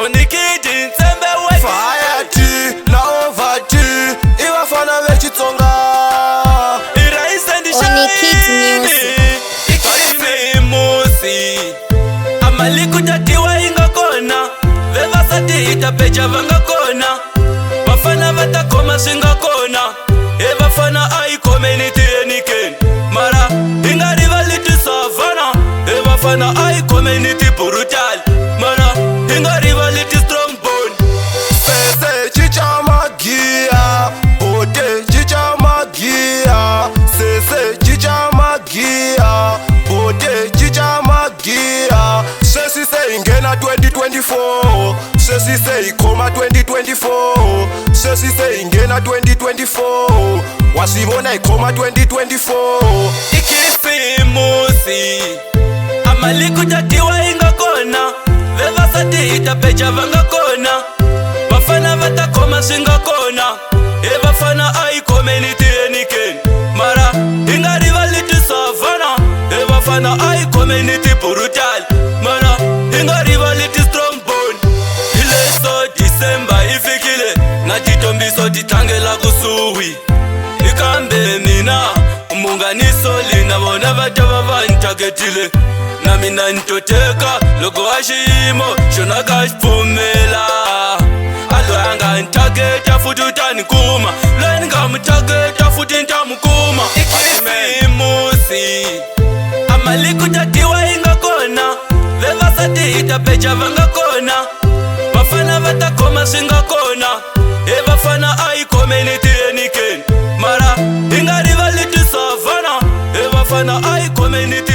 unikidi nsembe we Fire na ovati Iwafana vechitsonga iraisa Unikid Music. Ikime imusi amaliku tatiwa inga kona vevasati itapecha vanga kona vafana vatakoma singa kona evafana ai community eniken mara inga rivality savana evafana ai community brutal mara inga rivality strong bone Sese chicha magia Bote chicha magia Sese chicha magia Bote chicha magia Sesi say ingena 2024 Sesi say ikoma 2024 Sesi say ingena 2024 Wasibona ikoma 2024 ikisimusi amaliku tatiwa inga kona vevasati itapecha vanga kona vafana vatakoma singa kona evafana ai community eniken mara inga rivality savana evafana ai community brutal mara inga rivality strong bone ileso December ifikile natitombiso titangela kusuwi ikambe mina umunganiso lina bona vatava vantaketile na mina ntoteka loko ashimo shona kashipfumela aloyanga ntaketa futhi utanikuma lweni ngamtaketa futhi ntamukuma ikisimusi amaliku tatiwa inga kona vevasati itapecha vanga kona vafana vatakoma singa kona evafana ai community eniken mara inga rivality savana evafana ai community